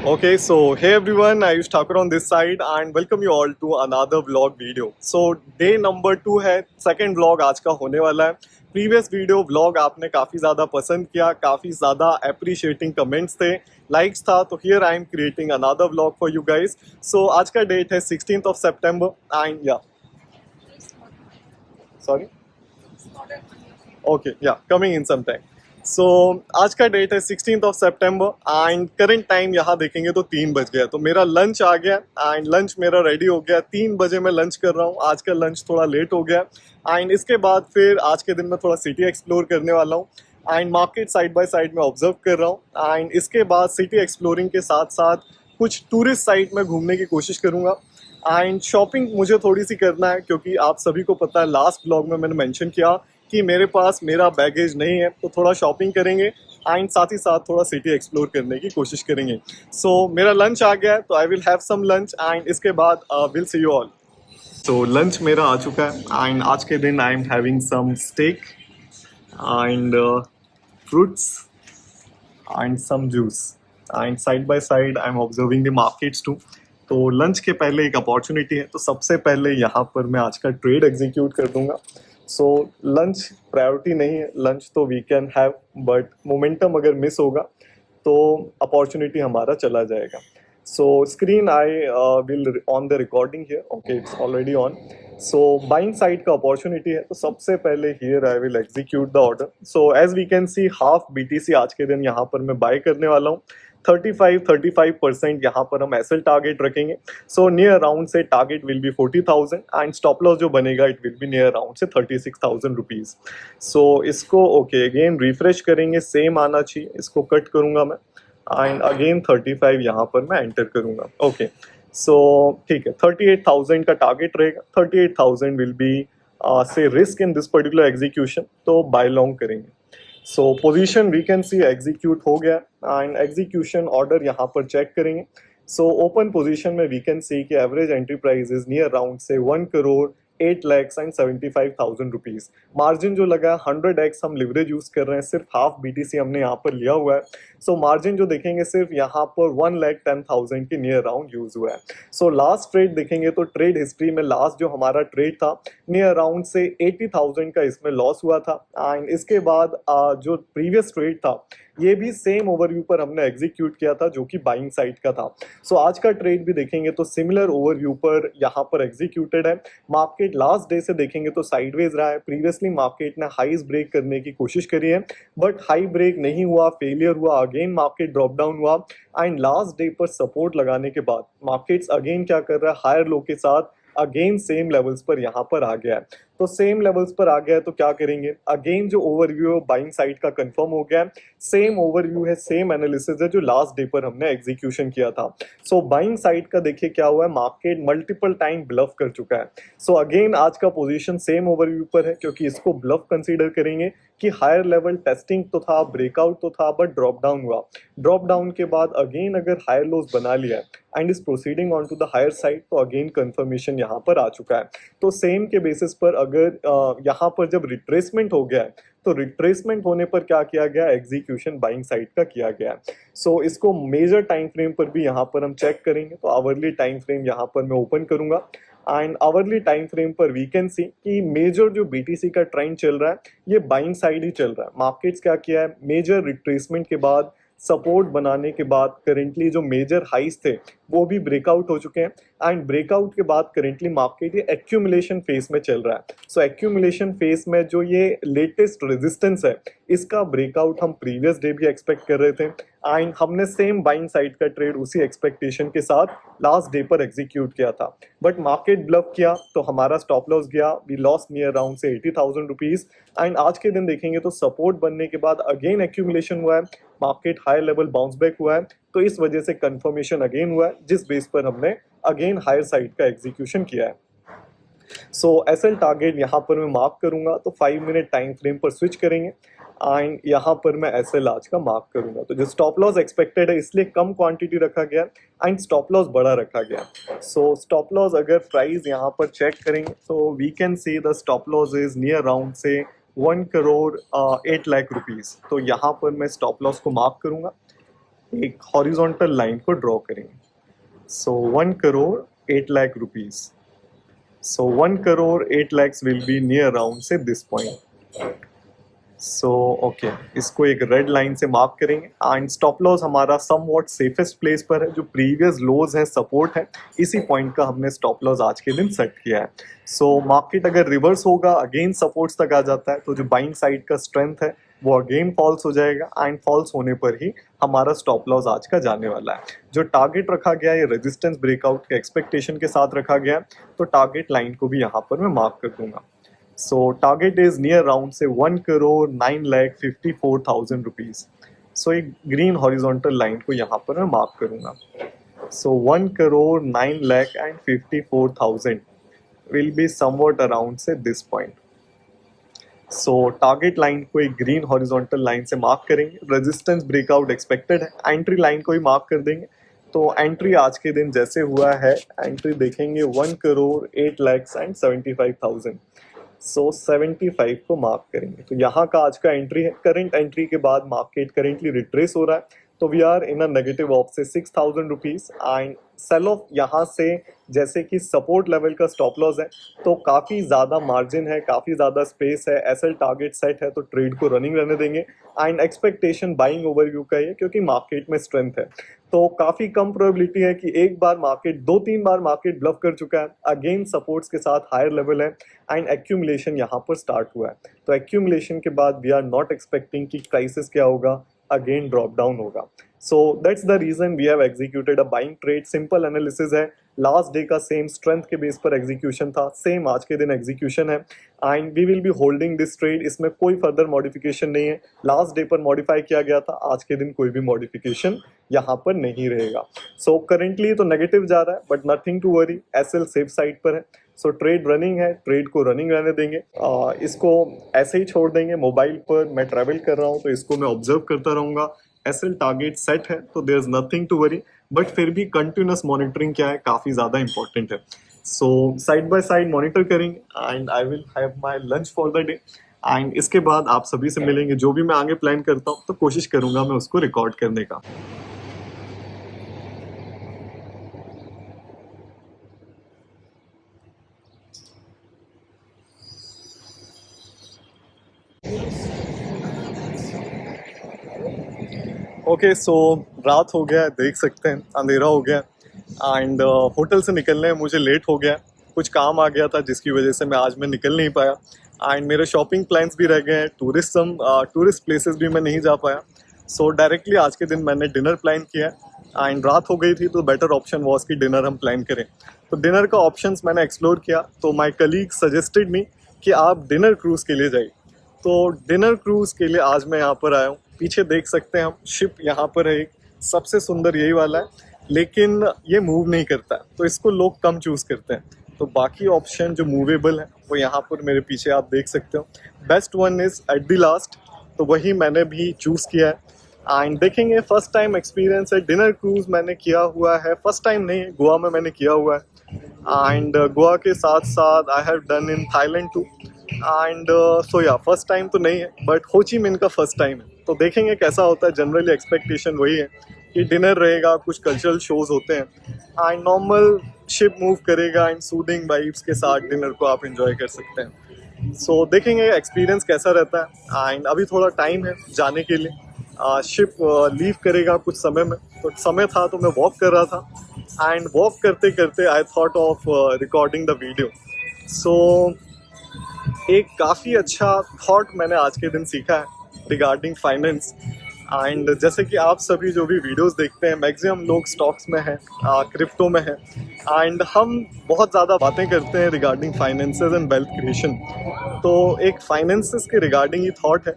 Okay, so hey everyone, Ayush Thakur on this side and welcome you all to another vlog video. So day number 2 है, second vlog आज का होने वाला है. Previous video vlog आपने काफ़ी ज़्यादा पसंद किया, काफ़ी ज़्यादा appreciating comments थे, likes था, तो here I am creating another vlog for you guys. So आज का date है 16th of September and yeah, sorry, okay, yeah, coming in some time. सो आज का डेट है 16th of September and current time यहाँ देखेंगे तो 3 बज गया. तो मेरा लंच आ गया एंड लंच मेरा रेडी हो गया. 3 बजे मैं लंच कर रहा हूँ. आज का लंच थोड़ा लेट हो गया एंड इसके बाद फिर आज के दिन मैं थोड़ा सिटी एक्सप्लोर करने वाला हूँ and market side by side में ऑब्जर्व कर रहा हूँ एंड इसके बाद सिटी एक्सप्लोरिंग के साथ साथ कुछ टूरिस्ट साइट में घूमने की कोशिश करूँगा एंड शॉपिंग मुझे थोड़ी सी करना है क्योंकि आप सभी को पता है लास्ट ब्लॉग में मैंने मेंशन किया कि मेरे पास मेरा बैगेज नहीं है. तो थोड़ा शॉपिंग करेंगे एंड साथ ही साथ थोड़ा सिटी एक्सप्लोर करने की कोशिश करेंगे. सो मेरा लंच आ गया है तो I will have some lunch and इसके बाद will see you all. So lunch मेरा आ चुका है एंड आज के दिन I am having some steak and fruits and some juice and side by side I am observing the markets too. तो लंच के पहले एक अपॉर्चुनिटी है, तो सबसे पहले यहाँ पर मैं आज का ट्रेड एग्जीक्यूट कर दूंगा. सो लंच प्रायोरिटी नहीं है, लंच तो we can have but momentum अगर मिस होगा तो अपॉर्चुनिटी हमारा चला जाएगा. So screen I will on the recording here. Okay, it's already on. So buying side का अपॉर्चुनिटी है, तो सबसे पहले here I will execute the order. So as we can see half BTC आज के दिन यहाँ पर मैं बाय करने वाला हूँ. 35% यहाँ पर हम एसएल टारगेट रखेंगे. सो नियर अराउंड से target will be 40,000 and stop loss जो बनेगा it will be near around से 36,000 रुपीज़. सो इसको ओके अगेन रिफ्रेश करेंगे, सेम आना चाहिए. इसको कट करूंगा मैं एंड अगेन 35 यहाँ पर मैं एंटर करूंगा. ओके, सो ठीक है, 38,000 का टारगेट रहेगा. 38,000 विल बी से risk in this particular execution, तो बाय लॉन्ग करेंगे. So position we can see execute हो गया एंड एग्जीक्यूशन ऑर्डर यहाँ पर चेक करेंगे. सो ओपन पोजीशन में वी कैन सी कि average entry price is near around से 1,08,75,000 रुपीज़. मार्जिन जो लगा है 100x हम लिवरेज यूज कर रहे हैं, सिर्फ हाफ BTC हमने यहाँ पर लिया हुआ है. सो मार्जिन जो देखेंगे सिर्फ यहाँ पर 1,10,000 के नियर अराउंड यूज हुआ है. सो लास्ट ट्रेड देखेंगे तो ट्रेड हिस्ट्री में लास्ट जो हमारा ट्रेड था नियर अराउंड से 80,000 का इसमें लॉस हुआ था एंड इसके बाद जो प्रीवियस ट्रेड था ये भी सेम ओवरव्यू पर हमने एग्जीक्यूट किया था जो कि बाइंग साइड का था. सो आज का ट्रेड भी देखेंगे तो सिमिलर ओवरव्यू पर यहाँ पर एग्जीक्यूटेड है. मार्केट लास्ट डे से देखेंगे तो साइडवेज रहा है. प्रीवियसली मार्केट ने हाईज ब्रेक करने की कोशिश करी है बट हाई ब्रेक नहीं हुआ, फेलियर हुआ. अगेन मार्केट ड्रॉप डाउन हुआ एंड लास्ट डे पर सपोर्ट लगाने के बाद मार्केट्स अगेन क्या कर रहा है, हायर लो के साथ अगेन सेम लेवल्स पर यहाँ पर आ गया है. तो सेम लेवल्स पर आ गया है तो क्या करेंगे, अगेन जो ओवरव्यू बाइंग साइड का कंफर्म हो गया है. सेम ओवरव्यू है, सेम एनालिसिस है जो लास्ट डे पर हमने एग्जीक्यूशन किया था. सो बाइंग साइड का देखिए क्या हुआ है, मार्केट मल्टीपल टाइम ब्लफ कर चुका है. सो अगेन आज का पोजीशन सेम ओवरव्यू पर है क्योंकि इसको ब्लफ कंसीडर करेंगे कि हायर लेवल टेस्टिंग तो था, ब्रेकआउट तो था बट ड्रॉप डाउन हुआ. ड्रॉप डाउन के बाद अगेन अगर हायर लोज बना लिया है and is proceeding on to the higher side तो अगेन कंफर्मेशन यहाँ पर आ चुका है. तो सेम के बेसिस पर अगर यहाँ पर जब रिट्रेसमेंट हो गया है तो रिट्रेसमेंट होने पर क्या किया गया, एग्जीक्यूशन बाइंग साइड का किया गया. सो इसको मेजर टाइम फ्रेम पर भी यहाँ पर हम चेक करेंगे. तो आवरली टाइम फ्रेम यहाँ पर मैं ओपन करूंगा एंड आवरली टाइम फ्रेम पर वी कैन सी कि मेजर जो BTC का ट्रेंड चल रहा है ये बाइंग साइड ही चल रहा है. मार्केट्स क्या किया है, मेजर रिट्रेसमेंट के बाद सपोर्ट बनाने के बाद करेंटली जो मेजर हाइस थे वो भी ब्रेकआउट हो चुके हैं एंड ब्रेकआउट के बाद करेंटली मार्केट ये एक्यूमुलेशन फेज में चल रहा है. सो एक्यूमुलेशन फेज में जो ये लेटेस्ट रेजिस्टेंस है इसका ब्रेकआउट हम प्रीवियस डे भी एक्सपेक्ट कर रहे थे एंड हमने सेम बाइंग साइड का ट्रेड उसी एक्सपेक्टेशन के साथ लास्ट डे पर एग्जीक्यूट किया था. बट मार्केट ब्लफ किया तो हमारा स्टॉप लॉस गया, वी लॉस नियर अराउंड से 80,000 रुपीज़ एंड आज के दिन देखेंगे तो सपोर्ट बनने के बाद अगेन एक्यूमुलेशन हुआ है, market high level bounce back हुआ है. तो इस वजह से कंफर्मेशन अगेन हुआ है जिस बेस पर हमने अगेन हायर साइड का एग्जीक्यूशन किया है. सो एसएल टारगेट यहाँ पर मैं मार्क करूंगा तो 5 मिनट टाइम फ्रेम पर स्विच करेंगे एंड यहाँ पर मैं एसएल आज का मार्क करूंगा. तो जो स्टॉप लॉस एक्सपेक्टेड है इसलिए कम क्वांटिटी रखा गया एंड स्टॉप लॉस बड़ा रखा गया. सो स्टॉप लॉस अगर प्राइस यहाँ पर चेक करेंगे तो we can see the stop loss is near around से 1 करोड़ 8 लाख रुपीज़. तो यहाँ पर मैं स्टॉप लॉस को मार्क करूंगा एक हॉरिजॉन्टल लाइन को ड्रॉ करेंगे। सो 1 crore 8 lakh rupees. So 1 crore 8 lakhs will be near around से दिस पॉइंट। सो ओके, इसको एक रेड लाइन से मार्क करेंगे एंड स्टॉप लॉस हमारा समवॉट सेफेस्ट प्लेस पर है, जो प्रीवियस लोज है, सपोर्ट है, इसी पॉइंट का हमने स्टॉप लॉस आज के दिन सेट किया है। सो मार्केट अगर रिवर्स होगा, अगेन सपोर्ट्स तक आ जाता है, तो जो बाइंग साइड का स्ट्रेंथ है वो अगेन फॉल्स हो जाएगा एंड फॉल्स होने पर ही हमारा स्टॉप लॉस आज का जाने वाला है। जो टारगेट रखा गया है ये रेजिस्टेंस ब्रेकआउट के एक्सपेक्टेशन के साथ रखा गया है, तो टारगेट लाइन को भी यहाँ पर मैं मार्क कर दूंगा। So target is near around say 1 crore 9 lakh 54,000 rupees. So एक green horizontal line को यहाँ पर मैं mark करूँगा। So 1 crore 9 lakh and 54,000 will be somewhat around say this point. So target line को एक green horizontal line से mark करेंगे, resistance breakout expected है, entry line को ही mark कर देंगे। तो एंट्री आज के दिन जैसे हुआ है, एंट्री देखेंगे 1 करोड़ 8 lakhs and 75,000। सो 75 को मार्क करेंगे। तो यहाँ का आज का एंट्री है। करंट एंट्री के बाद मार्केट करेंटली रिट्रेस हो रहा है, तो we are in a negative off से 6,000 रुपीज एंड सेल ऑफ यहाँ से जैसे कि सपोर्ट लेवल का स्टॉप लॉस है, तो काफ़ी ज़्यादा मार्जिन है, काफ़ी ज़्यादा स्पेस है, एसएल टारगेट सेट है, तो ट्रेड को रनिंग रहने देंगे एंड एक्सपेक्टेशन बाइंग ओवरव्यू का है, क्योंकि मार्केट में स्ट्रेंथ है। तो काफ़ी कम प्रोबेबिलिटी है कि एक बार मार्केट 2-3 बार मार्केट ब्लफ कर चुका है, अगेन सपोर्ट्स के साथ हायर लेवल है एंड एक्यूमुलेशन यहाँ पर स्टार्ट हुआ है। तो एक्यूमुलेशन के बाद वी आर नॉट एक्सपेक्टिंग कि प्राइसेस क्या होगा, अगेन ड्रॉप डाउन होगा। So that's the reason we have executed a buying trade. Simple analysis है, लास्ट डे का सेम स्ट्रेंथ के बेस पर एग्जीक्यूशन था, सेम आज के दिन एग्जीक्यूशन है and we will be holding this trade. इसमें कोई फर्दर मॉडिफिकेशन नहीं है, लास्ट डे पर मॉडिफाई किया गया था, आज के दिन कोई भी मॉडिफिकेशन यहाँ पर नहीं रहेगा। सो करेंटली तो नेगेटिव जा रहा है, but nothing to worry, SL safe side पर है। सो ट्रेड रनिंग है, ट्रेड को रनिंग रहने देंगे, इसको ऐसे ही छोड़ देंगे। मोबाइल पर मैं ट्रैवल कर रहा हूँ, तो इसको मैं ऑब्जर्व करता रहूँगा। एसएल टारगेट सेट है, तो there is nothing to worry, but फिर भी कंटिन्यूस मॉनिटरिंग क्या है, काफ़ी ज़्यादा इंपॉर्टेंट है। So side by side monitor करेंगे and I will have my lunch for the day एंड इसके बाद आप सभी से मिलेंगे। जो भी मैं आगे प्लान करता हूँ, तो कोशिश करूँगा मैं उसको रिकॉर्ड करने का। ओके, सो रात हो गया है, देख सकते हैं अंधेरा हो गया एंड होटल से निकलने में मुझे लेट हो गया। कुछ काम आ गया था जिसकी वजह से आज मैं निकल नहीं पाया एंड मेरे शॉपिंग प्लान्स भी रह गए हैं, टूरिस्ट प्लेसेस भी मैं नहीं जा पाया। सो डायरेक्टली आज के दिन मैंने डिनर प्लान किया एंड रात हो गई थी, तो बेटर ऑप्शन वॉज कि डिनर हम प्लान करें। तो डिनर का ऑप्शंस मैंने एक्सप्लोर किया, तो माय कलीग सजेस्टेड मी कि आप डिनर क्रूज़ के लिए जाइए। तो डिनर क्रूज़ के लिए आज मैं यहाँ पर आया हूँ। पीछे देख सकते हैं हम, शिप यहाँ पर है, एक सबसे सुंदर यही वाला है, लेकिन ये मूव नहीं करता है, तो इसको लोग कम चूज़ करते हैं। तो बाकी ऑप्शन जो मूवेबल है वो यहाँ पर मेरे पीछे आप देख सकते हो। Best one is at the last, तो वही मैंने भी चूज़ किया है एंड देखेंगे। फर्स्ट टाइम एक्सपीरियंस है, डिनर क्रूज़ मैंने किया हुआ है, फर्स्ट टाइम नहीं, गोवा में मैंने किया हुआ है एंड गोवा के साथ साथ I have done in Thailand too and so या फर्स्ट टाइम तो नहीं है, बट हो ची मिन का फर्स्ट टाइम है। तो देखेंगे कैसा होता है। जनरली एक्सपेक्टेशन वही है कि डिनर रहेगा, कुछ कल्चरल शोज होते हैं एंड नॉर्मल शिप मूव करेगा एंड सूदिंग वाइब्स के साथ डिनर को आप एंजॉय कर सकते हैं। सो देखेंगे एक्सपीरियंस कैसा रहता है एंड अभी थोड़ा टाइम है जाने के लिए। शिप लीव करेगा कुछ समय में, तो समय था तो मैं वॉक कर रहा था एंड वॉक करते करते I thought of recording the video. So एक काफ़ी अच्छा थॉट मैंने आज के दिन सीखा है रिगार्डिंग फाइनेंस एंड जैसे कि आप सभी जो भी वीडियोस देखते हैं, मैक्सिमम लोग स्टॉक्स में हैं, क्रिप्टो में हैं एंड हम बहुत ज़्यादा बातें करते हैं regarding finances and wealth creation. तो एक फाइनेंसेस के रिगार्डिंग ही थॉट है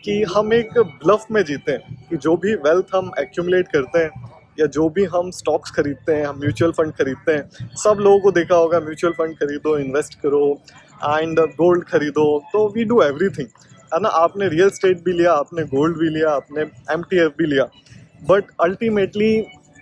कि हम एक ब्लफ में जीते हैं कि जो भी वेल्थ हम एक्यूमुलेट करते हैं या जो भी हम स्टॉक्स खरीदते हैं, हम म्यूचुअल फंड खरीदते हैं, सब लोगों को देखा होगा म्यूचुअल फंड खरीदो, इन्वेस्ट करो एंड गोल्ड खरीदो, तो वी डू एवरीथिंग, है ना। आपने रियल स्टेट भी लिया, आपने गोल्ड भी लिया, आपने MTF भी लिया, बट अल्टीमेटली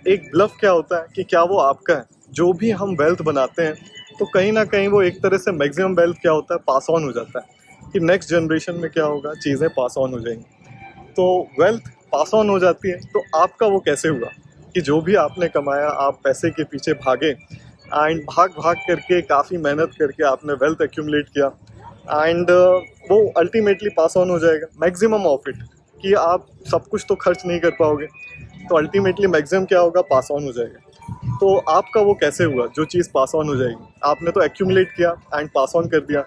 एक ब्लफ क्या होता है कि क्या वो आपका है। जो भी हम वेल्थ बनाते हैं, तो कहीं ना कहीं वो एक तरह से मैक्सिमम वेल्थ क्या होता है, पास ऑन हो जाता है कि नेक्स्ट जनरेशन में क्या होगा, चीज़ें पास ऑन हो जाएंगी। तो वेल्थ पास ऑन हो जाती है। तो आपका वो कैसे हुआ कि जो भी आपने कमाया आप पैसे के पीछे भागे एंड भाग भाग करके काफ़ी मेहनत करके आपने वेल्थ एक्यूमुलेट किया एंड वो अल्टीमेटली पास ऑन हो जाएगा मैक्सिमम ऑफ इट, कि आप सब कुछ तो खर्च नहीं कर पाओगे, तो अल्टीमेटली मैक्सिमम क्या होगा, पास ऑन हो जाएगा। तो आपका वो कैसे हुआ जो चीज़ पास ऑन हो जाएगी? आपने तो एक्यूमुलेट किया एंड पास ऑन कर दिया,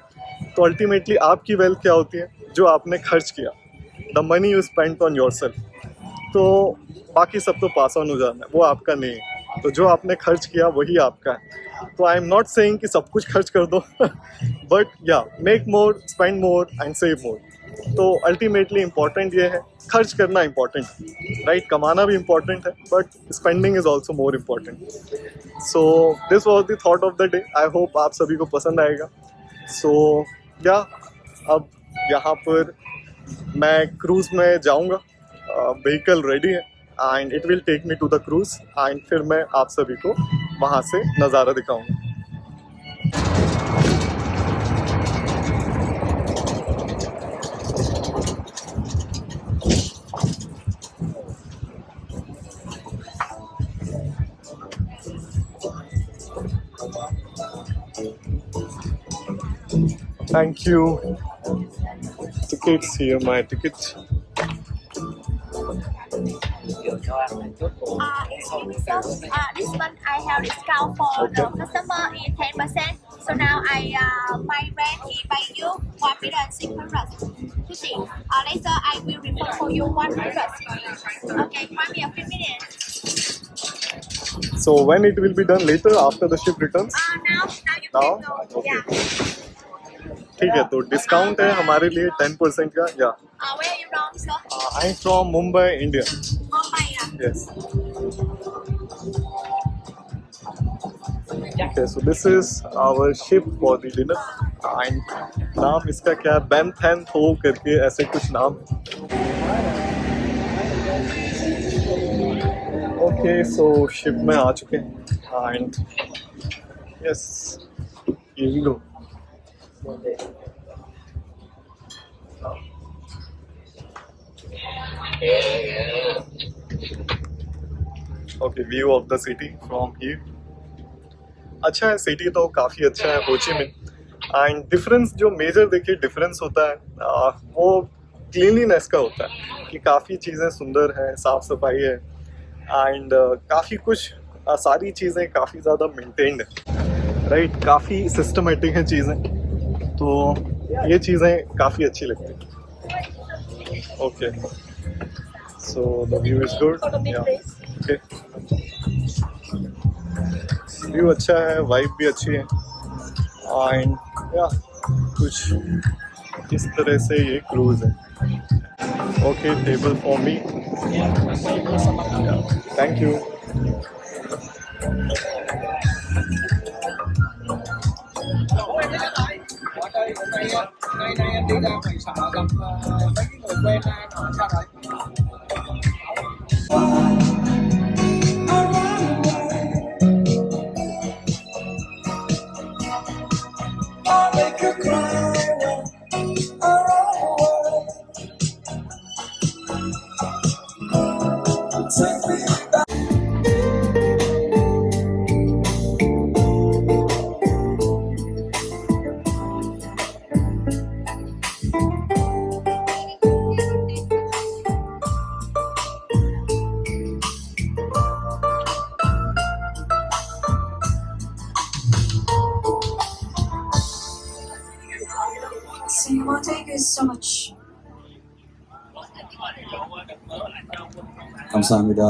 तो अल्टीमेटली आपकी वेल्थ क्या होती है, जो आपने खर्च किया, the money you spend on your self. तो बाकी सब तो पास ऑन हो जाना है, वो आपका नहीं है। तो जो आपने खर्च किया वही आपका है। तो आई एम नॉट सेइंग कि सब कुछ खर्च कर दो बट या make more, spend more and save मोर। तो अल्टीमेटली इम्पॉर्टेंट ये है, खर्च करना इम्पॉर्टेंट है, राइट, कमाना भी इम्पॉर्टेंट है but spending is also more important. So this was the thought of the day. I hope आप सभी को पसंद आएगा। सो या अब यहाँ पर मैं क्रूज़ में जाऊँगा, व्हीकल रेडी है and it will take me to the cruise and फिर मैं आप सभी को वहाँ से नज़ारा दिखाऊंगा। Thank you. Tickets here, my ticket. Excuse me, sir. This month I have discount for the customer is 10%. So now my rent is by you 1,650. Later I will refund for you 100. Okay, give me a few minutes. So when it will be done later after the ship returns? Now you Now? can go. Okay. Yeah. ठीक है, तो discount है हमारे लिए 10% का। या Where are you from, sir? I am from Mumbai, India. Mumbai. Yes. Okay, so this is our ship for the dinner and नाम इसका क्या है, बेंथेन थो करके ऐसे कुछ नाम। ओके, सो शिप में आ चुके हैं and yes, here we go. Okay, view of the city from here. अच्छा है, सिटी तो काफ़ी अच्छा है हो ची मिन्ह। एंड डिफरेंस जो मेजर देखिए डिफरेंस होता है वो क्लीनलीनेस का होता है, कि काफ़ी चीज़ें सुंदर हैं, साफ़ सफाई है एंड काफ़ी कुछ सारी चीज़ें काफ़ी ज़्यादा मेंटेन्ड है, राइट, काफ़ी सिस्टमेटिक हैं चीज़ें, तो ये चीज़ें काफ़ी अच्छी लगती हैं। Okay, so the view is good. Okay, view अच्छा है, वाइब भी अच्छी है एंड या कुछ इस तरह से ये क्रूज है। Okay, table for me, thank you. Nay nay em đi ra ngoài sợ gặp mấy cái người quen hỏi sao rồi? Singapore, thank you so much. 감사합니다.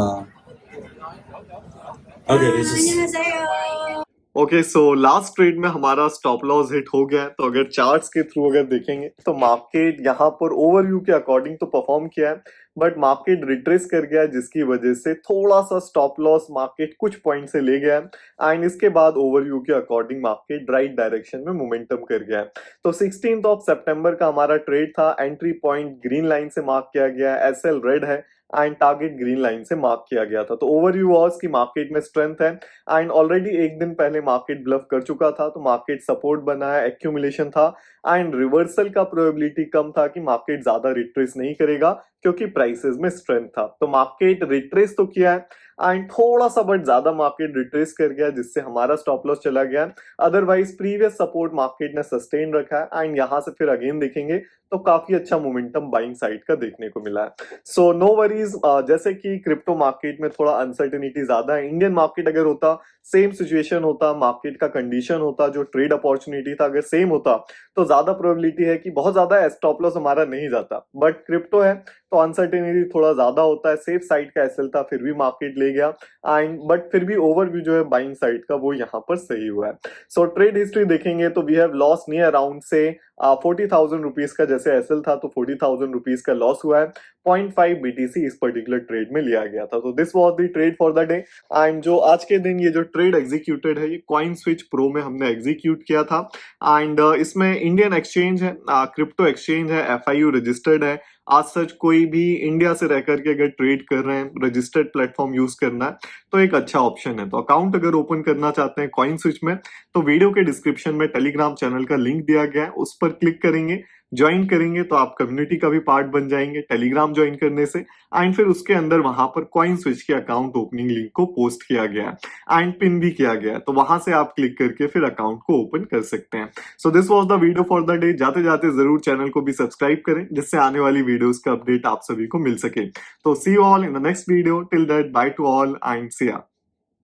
Okay, this is 안녕하세요. Okay, so last trade में हमारा stop loss hit हो गया है। तो अगर charts के through अगर देखेंगे तो मार्केट यहाँ पर ओवरव्यू के अकॉर्डिंग तो परफॉर्म किया है, बट मार्केट रिट्रेस कर गया है, जिसकी वजह से थोड़ा सा स्टॉप लॉस मार्केट कुछ पॉइंट से ले गया है एंड इसके बाद ओवरव्यू के अकॉर्डिंग मार्केट राइट डायरेक्शन में मोमेंटम कर गया है। तो 16 सितंबर का हमारा ट्रेड था, एंट्री पॉइंट ग्रीन लाइन से मार्क किया गया है, एसएल रेड है एंड टारगेट ग्रीन लाइन से मार्क किया गया था। तो ओवरव्यू वाज कि मार्केट में स्ट्रेंथ है एंड ऑलरेडी एक दिन पहले मार्केट ब्लफ कर चुका था, तो मार्केट सपोर्ट बना है, एक्यूमुलेशन था एंड रिवर्सल का प्रोबेबिलिटी कम था कि मार्केट ज्यादा रिट्रेस नहीं करेगा, क्योंकि प्राइसेस में स्ट्रेंथ था। तो मार्केट रिट्रेस तो किया है एंड थोड़ा सा बट ज्यादा मार्केट रिट्रेस कर गया, जिससे हमारा स्टॉप लॉस चला गया। अदरवाइज प्रीवियस सपोर्ट मार्केट ने सस्टेन रखा है एंड यहां से फिर अगेन देखेंगे तो काफी अच्छा मोमेंटम बाइंग साइड का देखने को मिला है। सो नो वरीज, जैसे कि क्रिप्टो मार्केट में थोड़ा अनसर्टेनिटी ज्यादा है। इंडियन मार्केट अगर होता, सेम सिचुएशन होता, मार्केट का कंडीशन होता, जो ट्रेड अपॉर्चुनिटी था अगर सेम होता, तो ज्यादा प्रोबेबिलिटी है कि बहुत ज्यादा स्टॉप लॉस हमारा नहीं जाता। बट क्रिप्टो है तो अनसर्टेनिटी थोड़ा ज्यादा होता है। सेफ साइड का एसएल था, फिर भी मार्केट ले गया एंड बट फिर भी ओवरव्यू जो है बाइंग साइड का वो यहाँ पर सही हुआ है। सो ट्रेड हिस्ट्री देखेंगे तो we have loss near around से 40,000 रुपीज का जैसे एसएल था, तो 40,000 रुपीज का लॉस हुआ है। 0.5 बीटीसी इस पर्टिकुलर ट्रेड में लिया गया था। तो this was the trade for the day. And जो आज के दिन ये जो ट्रेड एग्जीक्यूटेड है, ये कॉइन स्विच प्रो में हमने एग्जीक्यूट किया था। एंड इसमें इंडियन एक्सचेंज है, क्रिप्टो एक्सचेंज है, FIU रजिस्टर्ड है। आज सच कोई भी इंडिया से रह करके अगर ट्रेड कर रहे हैं, रजिस्टर्ड प्लेटफॉर्म यूज करना है तो एक अच्छा ऑप्शन है। तो अकाउंट अगर ओपन करना चाहते हैं कॉइन स्विच में, तो वीडियो के डिस्क्रिप्शन में टेलीग्राम चैनल का लिंक दिया गया है, उस पर क्लिक करेंगे, ज्वाइन करेंगे तो आप कम्युनिटी का भी पार्ट बन जाएंगे टेलीग्राम ज्वाइन करने से। एंड फिर उसके अंदर वहां पर कॉइन स्विच के अकाउंट ओपनिंग लिंक को पोस्ट किया गया है एंड पिन भी किया गया है, तो वहां से आप क्लिक करके फिर अकाउंट को ओपन कर सकते हैं। So this was the video for the day. जाते जाते जरूर चैनल को भी सब्सक्राइब करें, जिससे आने वाली वीडियोस का अपडेट आप सभी को मिल सके। तो see you all in the next video. Till that, bye to all and see या।